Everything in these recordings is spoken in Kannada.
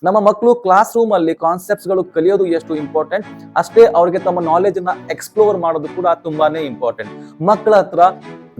ನಮ್ಮ ಮಕ್ಕಳು ಕ್ಲಾಸ್ ರೂಮ್ ಅಲ್ಲಿ ಕಾನ್ಸೆಪ್ಟ್ಸ್ ಗಳು ಕಲಿಯೋದು ಎಷ್ಟು ಇಂಪಾರ್ಟೆಂಟ್, ಅಷ್ಟೇ ಅವ್ರಿಗೆ ತಮ್ಮ ನಾಲೆಜ್ ಅನ್ನ ಎಕ್ಸ್ಪ್ಲೋರ್ ಮಾಡೋದು ಕೂಡ ತುಂಬಾನೇ ಇಂಪಾರ್ಟೆಂಟ್. ಮಕ್ಕಳ ಹತ್ರ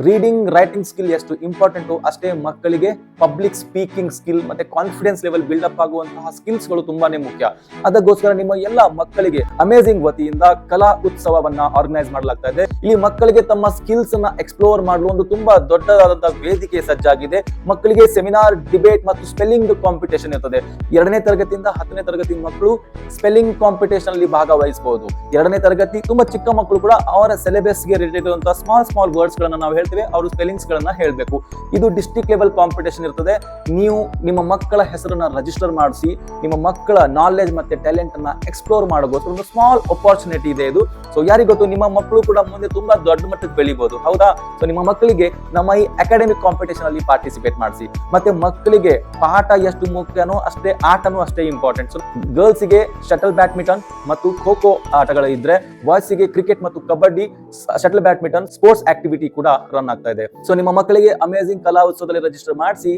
ರೀಡಿಂಗ್ ರೈಟಿಂಗ್ ಸ್ಕಿಲ್ ಎಷ್ಟು ಇಂಪಾರ್ಟೆಂಟ್, ಅಷ್ಟೇ ಮಕ್ಕಳಿಗೆ ಪಬ್ಲಿಕ್ ಸ್ಪೀಕಿಂಗ್ ಸ್ಕಿಲ್ ಮತ್ತೆ ಕಾನ್ಫಿಡೆನ್ಸ್ ಲೆವೆಲ್ ಬಿಲ್ಡಪ್ ಆಗುವಂತಹ ಸ್ಕಿಲ್ಸ್ ಗಳು ತುಂಬಾನೇ ಮುಖ್ಯ. ಅದಕ್ಕೋಸ್ಕರ ನಿಮ್ಮ ಎಲ್ಲ ಮಕ್ಕಳಿಗೆ ಅಮೇಜಿಂಗ್ ವತಿಯಿಂದ ಕಲಾ ಉತ್ಸವವನ್ನ ಆರ್ಗನೈಸ್ ಮಾಡಲಾಗ್ತಾ ಇದೆ. ಇಲ್ಲಿ ಮಕ್ಕಳಿಗೆ ತಮ್ಮ ಸ್ಕಿಲ್ಸ್ ಅನ್ನ ಎಕ್ಸ್ಪ್ಲೋರ್ ಮಾಡಲು ಒಂದು ತುಂಬಾ ದೊಡ್ಡದಾದಂತಹ ವೇದಿಕೆ ಸಜ್ಜಾಗಿದೆ. ಮಕ್ಕಳಿಗೆ ಸೆಮಿನಾರ್, ಡಿಬೇಟ್ ಮತ್ತು ಸ್ಪೆಲ್ಲಿಂಗ್ ಕಾಂಪಿಟೇಷನ್ ಇರ್ತದೆ. 2ನೇ ತರಗತಿಯಿಂದ 10ನೇ ತರಗತಿ ಮಕ್ಕಳು ಸ್ಪೆಲ್ಲಿಂಗ್ ಕಾಂಪಿಟೇಷನ್ ಅಲ್ಲಿ ಭಾಗವಹಿಸಬಹುದು. 2ನೇ ತರಗತಿ ತುಂಬಾ ಚಿಕ್ಕ ಮಕ್ಕಳು ಕೂಡ ಅವರ ಸಿಲೆಬಸ್ ಗೆ ರಿಲೇಟೆಡ್ ಇರುವಂತಹ ಸ್ಮಾಲ್ ವರ್ಡ್ಸ್ ಗಳನ್ನ ನಾವು ಅವರು ಸ್ಪೆಲ್ಲಿಂಗ್ಸ್ ಗಳನ್ನ ಹೇಳಬೇಕು. ಇದು ಡಿಸ್ಟ್ರಿಕ್ಟ್ ಲೆವೆಲ್ ಕಾಂಪಿಟೇಷನ್ ಇರ್ತದೆ. ನೀವು ನಿಮ್ಮ ಮಕ್ಕಳ ಹೆಸರನ್ನ ರಿಜಿಸ್ಟರ್ ಮಾಡಿಸಿ ನಿಮ್ಮ ಮಕ್ಕಳ ನಾಲೆಜ್ ಮತ್ತೆ ಟ್ಯಾಲೆಂಟ್ ಅನ್ನ ಎಕ್ಸ್ಪ್ಲೋರ್ ಮಾಡಬಹುದು. ಒಂದು ಸ್ಮಾಲ್ ಅಪಾರ್ಚುನಿಟಿ ಇದೆ ಇದು. ಸೊ ಯಾರಿಗ ಗೊತ್ತು, ನಿಮ್ಮ ಮಕ್ಕಳು ಕೂಡ ಮುಂದೆ ತುಂಬಾ ದೊಡ್ಡ ಮಟ್ಟಕ್ಕೆ ಬೆಳಿಬಹುದು, ಹೌದಾ? ಸೊ ನಿಮ್ಮ ಮಕ್ಕಳಿಗೆ ನಮ್ಮ ಈ ಅಕಾಡೆಮಿಕ್ ಕಾಂಪಿಟೇಷನ್ ಅಲ್ಲಿ ಪಾರ್ಟಿಸಿಪೇಟ್ ಮಾಡಿಸಿ. ಮತ್ತೆ ಮಕ್ಕಳಿಗೆ ಪಾಠ ಎಷ್ಟು ಮುಖ್ಯನೋ ಅಷ್ಟೇ ಆಟನೂ ಅಷ್ಟೇ ಇಂಪಾರ್ಟೆಂಟ್. ಸೊ ಗರ್ಲ್ಸ್ ಗೆ ಶಟಲ್ ಬ್ಯಾಡ್ಮಿಂಟನ್ ಮತ್ತು ಖೋ ಖೋ ಆಟಗಳು ಇದ್ರೆ, ಬಾಯ್ಸ್ ಗೆ ಕ್ರಿಕೆಟ್ ಮತ್ತು kabaddi, shuttle badminton sports activity ಕೂಡ ರನ್ ಆಗ್ತಾ ಇದೆ. ಸೊ ನಿಮ್ಮ ಮಕ್ಕಳಿಗೆ ಅಮೇಜಿಂಗ್ ಕಲಾ ಉತ್ಸವದಲ್ಲಿ ರಿಜಿಸ್ಟರ್ ಮಾಡಿಸಿ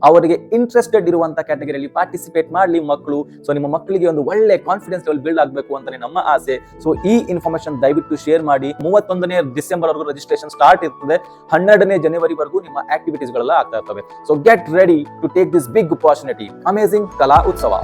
ಅವರಿಗೆ ಇಂಟ್ರೆಸ್ಟೆಡ್ ಇರುವಂತ ಕ್ಯಾಟಗರಿಯಲ್ಲಿ ಪಾರ್ಟಿಸಿಪೇಟ್ ಮಾಡಲಿ ಮಕ್ಕಳು. ಸೊ ನಿಮ್ಮ ಮಕ್ಕಳಿಗೆ ಒಂದು ಒಳ್ಳೆ ಕಾನ್ಫಿಡೆನ್ಸ್ ಲೆವೆಲ್ ಬಿಲ್ಡ್ ಆಗಬೇಕು ಅಂತಾನೆ ನಮ್ಮ ಆಸೆ. ಸೊ ಈ ಇನ್ಫಾರ್ಮೇಶನ್ ದಯವಿಟ್ಟು ಶೇರ್ ಮಾಡಿ. 31ನೇ ಡಿಸೆಂಬರ್ ವರೆಗೂ ರಿಜಿಸ್ಟ್ರೇಷನ್ ಸ್ಟಾರ್ಟ್ ಇರ್ತದೆ. 12ನೇ ಜನವರಿ ವರೆಗೂ ನಿಮ್ಮ ಆಕ್ಟಿವಿಟೀಸ್ ಗಳೆಲ್ಲ ಆಗ್ತಾ ಇರ್ತವೆ. So get ready to take this big opportunity, amazing Kala ಉತ್ಸವ.